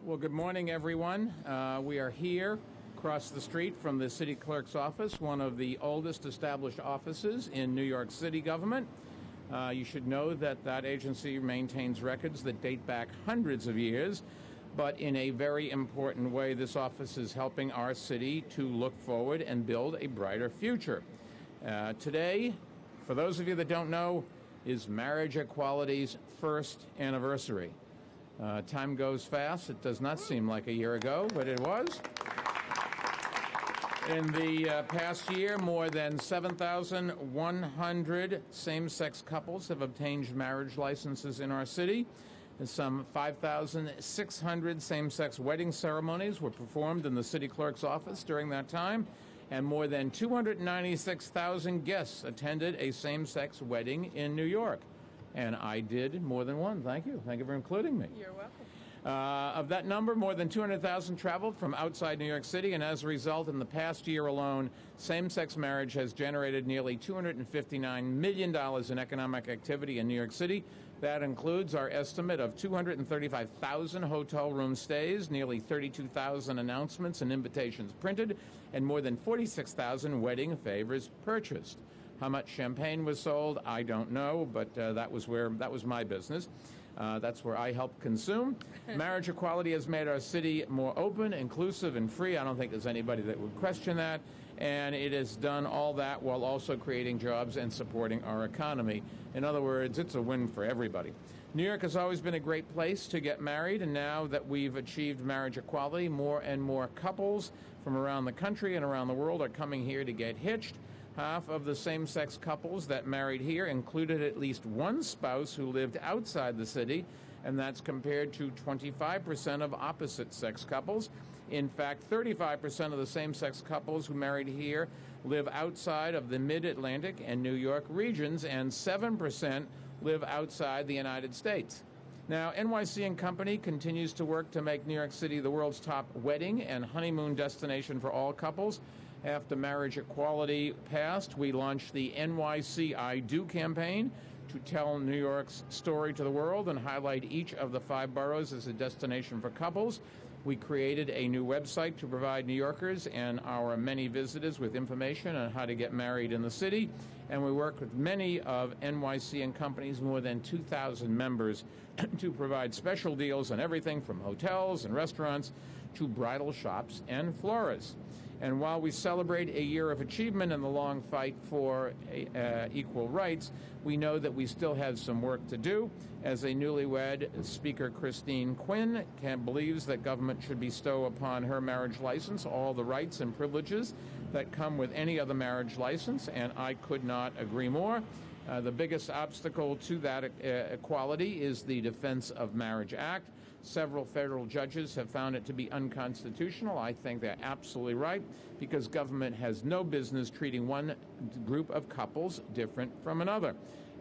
Well, good morning, everyone. We are here across the street from the city clerk's office, one of the oldest established offices in New York City government. You should know that that agency maintains records that date back hundreds of years, but in a very important way, this office is helping our city to look forward and build a brighter future. Today, for those of you that don't know, is marriage equality's first anniversary. Time goes fast. It does not seem like a year ago, but it was. In the past year, more than 7,100 same-sex couples have obtained marriage licenses in our city. And some 5,600 same-sex wedding ceremonies were performed in the city clerk's office during that time. And more than 296,000 guests attended a same-sex wedding in New York. And I did more than one. Thank you. Thank you for including me. You're welcome. Of that number, more than 200,000 traveled from outside New York City, and as a result, in the past year alone, same-sex marriage has generated nearly $259 million in economic activity in New York City. That includes our estimate of 235,000 hotel room stays, nearly 32,000 announcements and invitations printed, and more than 46,000 wedding favors purchased. How much champagne was sold, I don't know, but that was my business. That's where I help consume. Marriage equality has made our city more open, inclusive, and free. I don't think there's anybody that would question that. And it has done all that while also creating jobs and supporting our economy. In other words, it's a win for everybody. New York has always been a great place to get married, and now that we've achieved marriage equality, more and more couples from around the country and around the world are coming here to get hitched. Half of the same-sex couples that married here included at least one spouse who lived outside the city, and that's compared to 25% of opposite-sex couples. In fact, 35% of the same-sex couples who married here live outside of the Mid-Atlantic and New York regions, and 7% live outside the United States. Now, NYC & Company continues to work to make New York City the world's top wedding and honeymoon destination for all couples. After marriage equality passed, we launched the NYC I Do campaign to tell New York's story to the world and highlight each of the 5 boroughs as a destination for couples. We created a new website to provide New Yorkers and our many visitors with information on how to get married in the city. And we work with many of NYC & Company's more than 2,000 members to provide special deals on everything from hotels and restaurants to bridal shops and florists. And while we celebrate a year of achievement in the long fight for equal rights, we know that we still have some work to do. As a newlywed, Speaker Quinn believes that government should bestow upon her marriage license all the rights and privileges that come with any other marriage license, and I could not agree more. The biggest obstacle to that equality is the Defense of Marriage Act. Several federal judges have found it to be unconstitutional. I think they're absolutely right, because government has no business treating one group of couples different from another.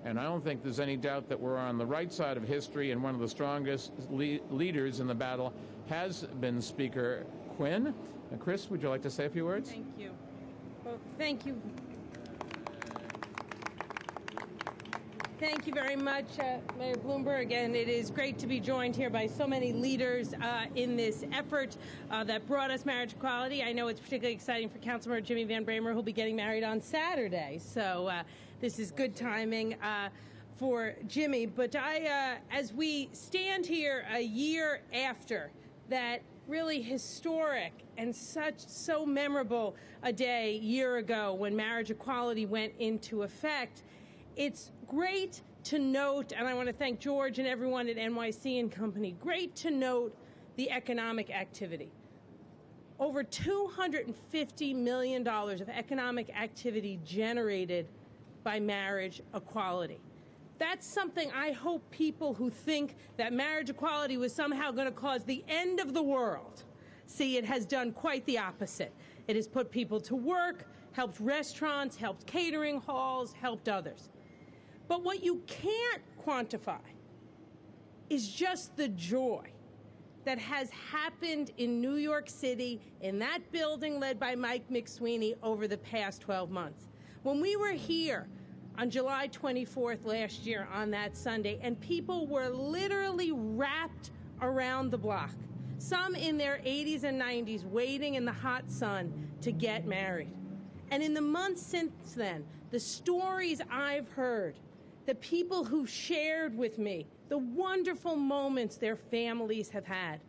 And I don't think there's any doubt that we're on the right side of history, and one of the strongest leaders in the battle has been Speaker Quinn. Chris, would you like to say a few words? Thank you. Well, thank you. Thank you very much, Mayor Bloomberg, and it is great to be joined here by so many leaders in this effort that brought us marriage equality. I know it's particularly exciting for Councilmember Jimmy Van Bramer, who'll be getting married on Saturday, so this is good timing for Jimmy. But as we stand here a year after that really historic and so memorable a year ago when marriage equality went into effect, it's great to note, and I want to thank George and everyone at NYC & Company, great to note the economic activity. Over $250 million of economic activity generated by marriage equality. That's something I hope people who think that marriage equality was somehow going to cause the end of the world see it has done quite the opposite. It has put people to work, helped restaurants, helped catering halls, helped others. But what you can't quantify is just the joy that has happened in New York City, in that building led by Mike McSweeney over the past 12 months. When we were here on July 24th last year on that Sunday, and people were literally wrapped around the block. some in their 80s and 90s waiting in the hot sun to get married. And in the months since then, the stories I've heard, the people who shared with me, the wonderful moments their families have had.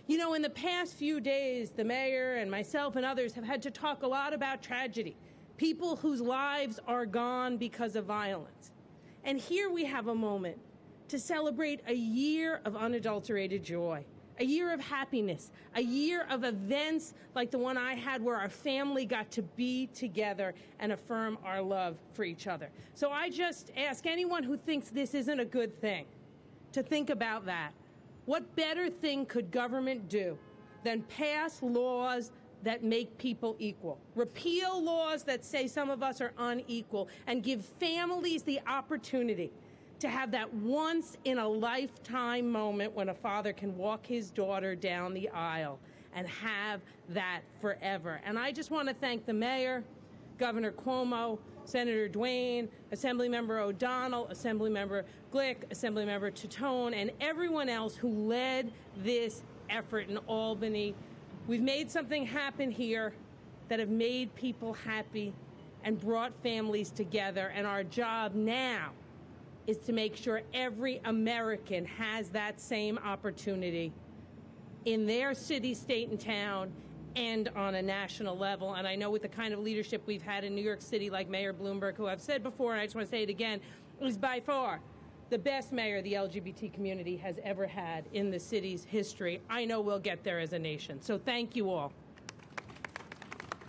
You know, in the past few days, the mayor and myself and others have had to talk a lot about tragedy, people whose lives are gone because of violence. And here we have a moment to celebrate a year of unadulterated joy, a year of happiness, a year of events like the one I had where our family got to be together and affirm our love for each other. So I just ask anyone who thinks this isn't a good thing to think about that. What better thing could government do than pass laws that make people equal, repeal laws that say some of us are unequal, and give families the opportunity to have that once-in-a-lifetime moment when a father can walk his daughter down the aisle and have that forever. And I just want to thank the mayor, Governor Cuomo, Senator Duane, Assemblymember O'Donnell, Assemblymember Glick, Assemblymember Titone, and everyone else who led this effort in Albany. We've made something happen here that have made people happy and brought families together, and our job now is to make sure every American has that same opportunity in their city, state, and town, and on a national level. And I know with the kind of leadership we've had in New York City, like Mayor Bloomberg, who I've said before, and I just want to say it again, is by far the best mayor the LGBT community has ever had in the city's history. I know we'll get there as a nation. So thank you all.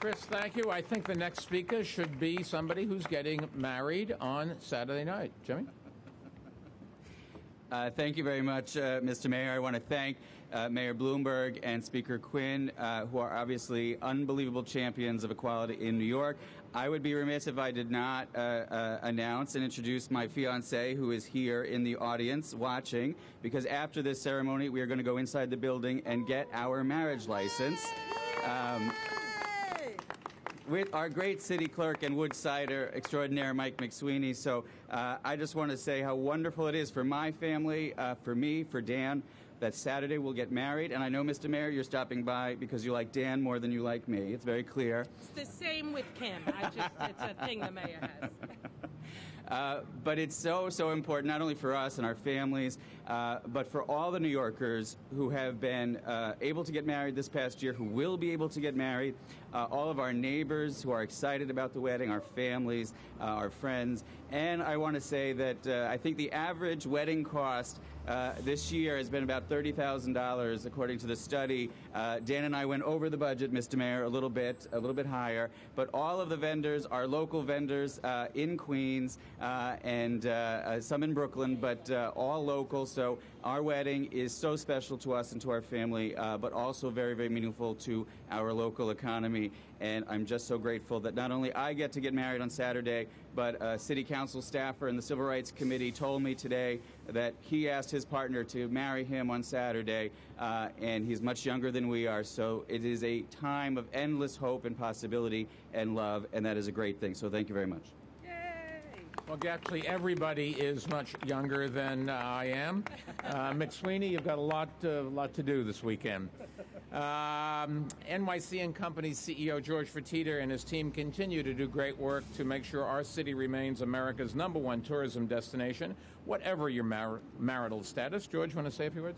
Chris, thank you. I think the next speaker should be somebody who's getting married on Saturday night. Jimmy? Thank you very much, Mr. Mayor. I want to thank Mayor Bloomberg and Speaker Quinn, who are obviously unbelievable champions of equality in New York. I would be remiss if I did not announce and introduce my fiancée, who is here in the audience watching, because after this ceremony, we are going to go inside the building and get our marriage license. With our great city clerk and wood-cider extraordinaire, Mike McSweeney. So I just want to say how wonderful it is for my family, for me, for Dan, that Saturday we'll get married. And I know, Mr. Mayor, you're stopping by because you like Dan more than you like me. It's very clear. It's the same with Kim. It's a thing the mayor has. But it's so, so important, not only for us and our families, but for all the New Yorkers who have been able to get married this past year, who will be able to get married, all of our neighbors who are excited about the wedding, our families, our friends. And I want to say that I think the average wedding cost this year has been about $30,000, according to the study. Dan and I went over the budget, Mr. Mayor, a little bit higher. But all of the vendors are local vendors in Queens and some in Brooklyn, but all local. So our wedding is so special to us and to our family, but also very, very meaningful to our local economy. And I'm just so grateful that not only I get to get married on Saturday, but a city council staffer and the Civil Rights Committee told me today that he asked his partner to marry him on Saturday, and he's much younger than we are. So it is a time of endless hope and possibility and love, and that is a great thing. So thank you very much. Well, actually, everybody is much younger than I am. McSweeney, you've got a lot to do this weekend. NYC and Company's CEO George Fertitta and his team continue to do great work to make sure our city remains America's #1 tourism destination, whatever your marital status. George, want to say a few words?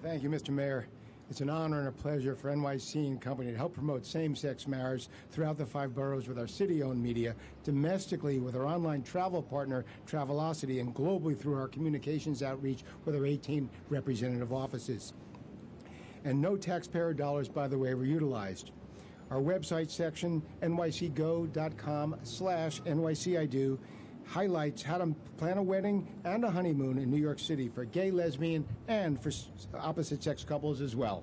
Thank you, Mr. Mayor. It's an honor and a pleasure for NYC and Company to help promote same-sex marriage throughout the 5 boroughs with our city-owned media, domestically with our online travel partner, Travelocity, and globally through our communications outreach with our 18 representative offices. And no taxpayer dollars, by the way, were utilized. Our website section, nycgo.com/NYCIdo, highlights how to plan a wedding and a honeymoon in New York City for gay, lesbian, and for opposite-sex couples as well.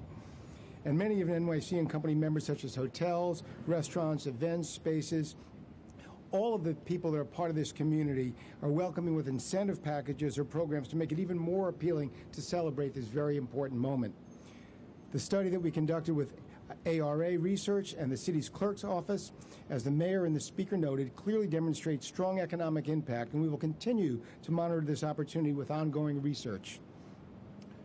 And many of NYC and Company members, such as hotels, restaurants, events, spaces, all of the people that are part of this community are welcoming with incentive packages or programs to make it even more appealing to celebrate this very important moment. The study that we conducted with ARA Research and the city's clerk's office, as the mayor and the speaker noted, clearly demonstrates strong economic impact, and we will continue to monitor this opportunity with ongoing research.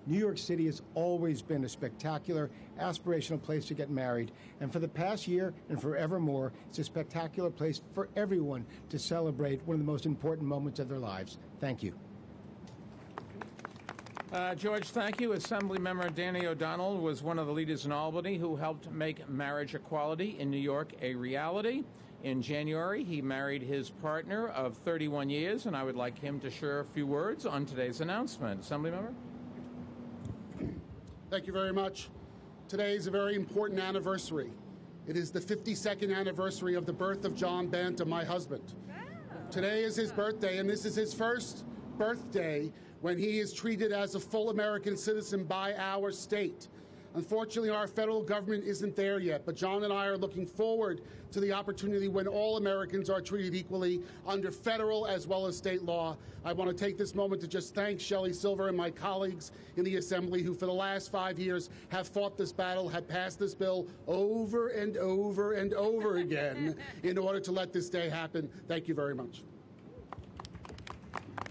New York City has always been a spectacular, aspirational place to get married. And for the past year and forevermore, it's a spectacular place for everyone to celebrate one of the most important moments of their lives. Thank you. George, thank you. Assemblymember Danny O'Donnell was one of the leaders in Albany who helped make marriage equality in New York a reality. In January, he married his partner of 31 years, and I would like him to share a few words on today's announcement. Assemblymember? Thank you very much. Today is a very important anniversary. It is the 52nd anniversary of the birth of John Bantam, my husband. Today is his birthday, and this is his first birthday when he is treated as a full American citizen by our state. Unfortunately, our federal government isn't there yet, but John and I are looking forward to the opportunity when all Americans are treated equally under federal as well as state law. I want to take this moment to just thank Shelley Silver and my colleagues in the Assembly who for the last 5 years have fought this battle, have passed this bill over and over and over again in order to let this day happen. Thank you very much.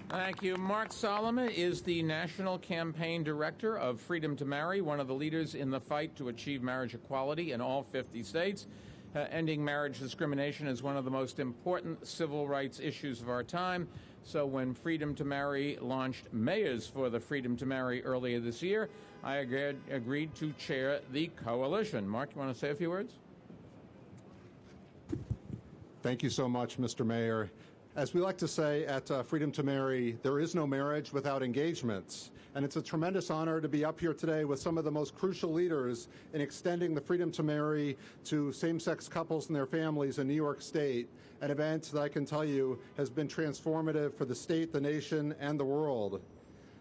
Thank you. Mark Solomon is the National Campaign Director of Freedom to Marry, one of the leaders in the fight to achieve marriage equality in all 50 states. Ending marriage discrimination is one of the most important civil rights issues of our time. So when Freedom to Marry launched Mayors for the Freedom to Marry earlier this year, I agreed to chair the coalition. Mark, you want to say a few words? Thank you so much, Mr. Mayor. As we like to say at Freedom to Marry, there is no marriage without engagements. And it's a tremendous honor to be up here today with some of the most crucial leaders in extending the Freedom to Marry to same-sex couples and their families in New York State, an event that I can tell you has been transformative for the state, the nation, and the world.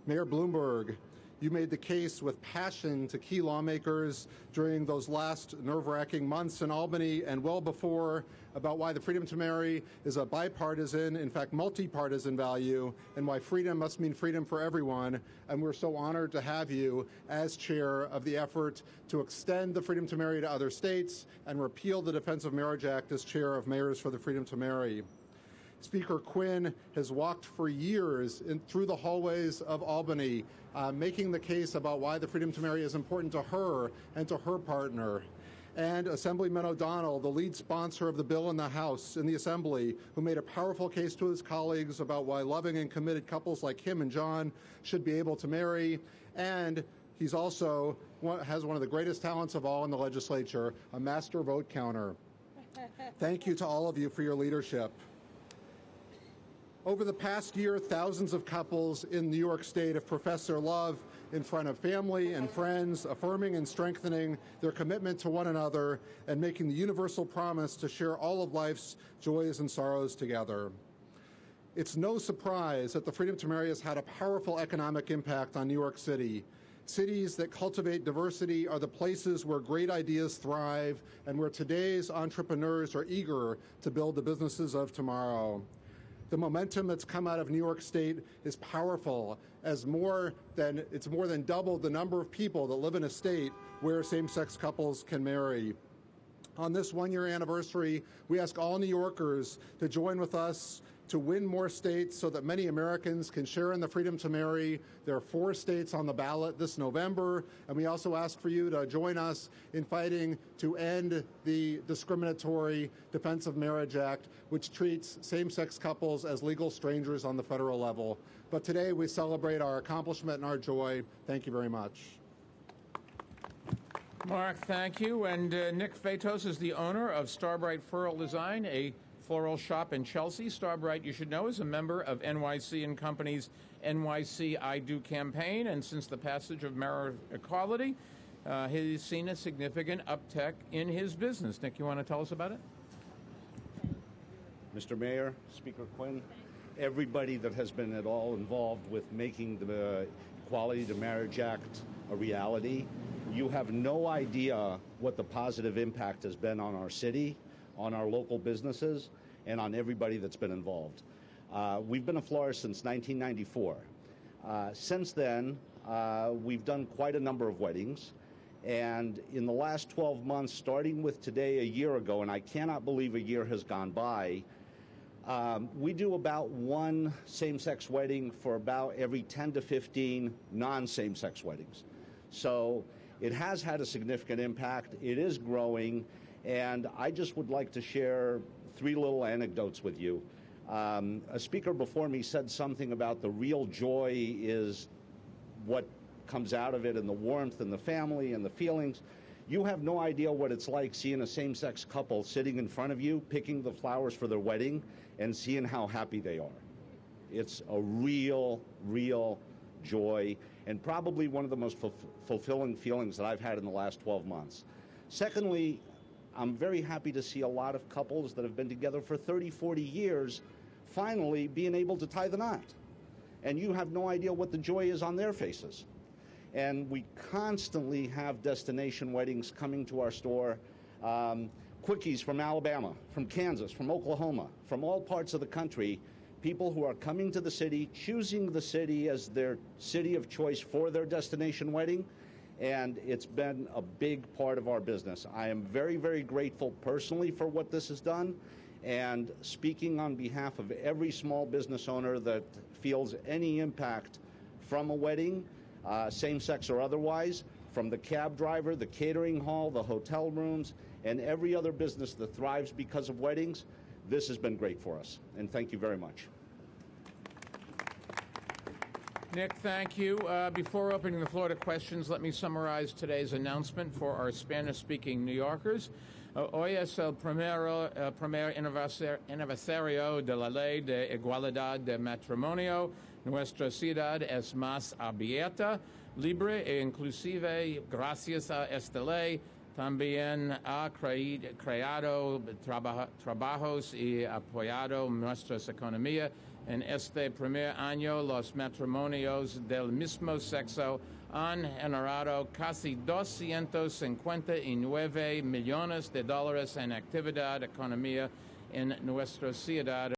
Mayor Bloomberg, you made the case with passion to key lawmakers during those last nerve-wracking months in Albany and well before about why the Freedom to Marry is a bipartisan, in fact, multi-partisan value, and why freedom must mean freedom for everyone. And we're so honored to have you as chair of the effort to extend the Freedom to Marry to other states and repeal the Defense of Marriage Act as chair of Mayors for the Freedom to Marry. Speaker Quinn has walked for years through the hallways of Albany, making the case about why the Freedom to Marry is important to her and to her partner. And Assemblyman O'Donnell, the lead sponsor of the bill in the House, in the Assembly, who made a powerful case to his colleagues about why loving and committed couples like him and John should be able to marry. And he's also has one of the greatest talents of all in the legislature, a master vote counter. Thank you to all of you for your leadership. Over the past year, thousands of couples in New York State have professed their love in front of family and friends, affirming and strengthening their commitment to one another and making the universal promise to share all of life's joys and sorrows together. It's no surprise that the Freedom to Marry has had a powerful economic impact on New York City. Cities that cultivate diversity are the places where great ideas thrive and where today's entrepreneurs are eager to build the businesses of tomorrow. The momentum that's come out of New York State is powerful, as it's more than doubled the number of people that live in a state where same-sex couples can marry. On this one-year anniversary, we ask all New Yorkers to join with us to win more states so that many Americans can share in the freedom to marry. There are 4 states on the ballot this November, and we also ask for you to join us in fighting to end the discriminatory Defense of Marriage Act, which treats same-sex couples as legal strangers on the federal level. But today we celebrate our accomplishment and our joy. Thank you very much. Mark, thank you. And Nick Fatos is the owner of Starbright Floral Design, a floral shop in Chelsea. Starbright, you should know, is a member of NYC & Company's NYC I Do campaign, and since the passage of marriage equality, he's seen a significant uptick in his business. Nick, you want to tell us about it? Mr. Mayor, Speaker Quinn, everybody that has been at all involved with making the Equality to Marriage Act a reality, you have no idea what the positive impact has been on our city, on our local businesses, and on everybody that's been involved. We've been a florist since 1994. Since then, we've done quite a number of weddings, and in the last 12 months, starting with today a year ago, and I cannot believe a year has gone by, We do about one same-sex wedding for about every 10 to 15 non-same-sex weddings. So it has had a significant impact. It is growing, and I just would like to share 3 little anecdotes with you. A speaker before me said something about the real joy is what comes out of it, and the warmth and the family and the feelings. You have no idea what it's like seeing a same-sex couple sitting in front of you, picking the flowers for their wedding, and seeing how happy they are. It's a real, real joy, and probably one of the most fulfilling feelings that I've had in the last 12 months. Secondly, I'm very happy to see a lot of couples that have been together for 30, 40 years finally being able to tie the knot. And you have no idea what the joy is on their faces. And we constantly have destination weddings coming to our store. Quickies from Alabama, from Kansas, from Oklahoma, from all parts of the country, people who are coming to the city, choosing the city as their city of choice for their destination wedding, and it's been a big part of our business. I am very, very grateful personally for what this has done, and speaking on behalf of every small business owner that feels any impact from a wedding, same-sex or otherwise, from the cab driver, the catering hall, the hotel rooms, and every other business that thrives because of weddings, this has been great for us. And thank you very much. Nick, thank you. Before opening the floor to questions, let me summarize today's announcement for our Spanish-speaking New Yorkers. Hoy es el primer aniversario de la Ley de Igualdad de Matrimonio. Nuestra ciudad es más abierta, libre e inclusive gracias a esta ley. También ha creado trabajos y apoyado nuestra economía. En este primer año, los matrimonios del mismo sexo han generado casi 259 millones de dólares en actividad económica en nuestra ciudad.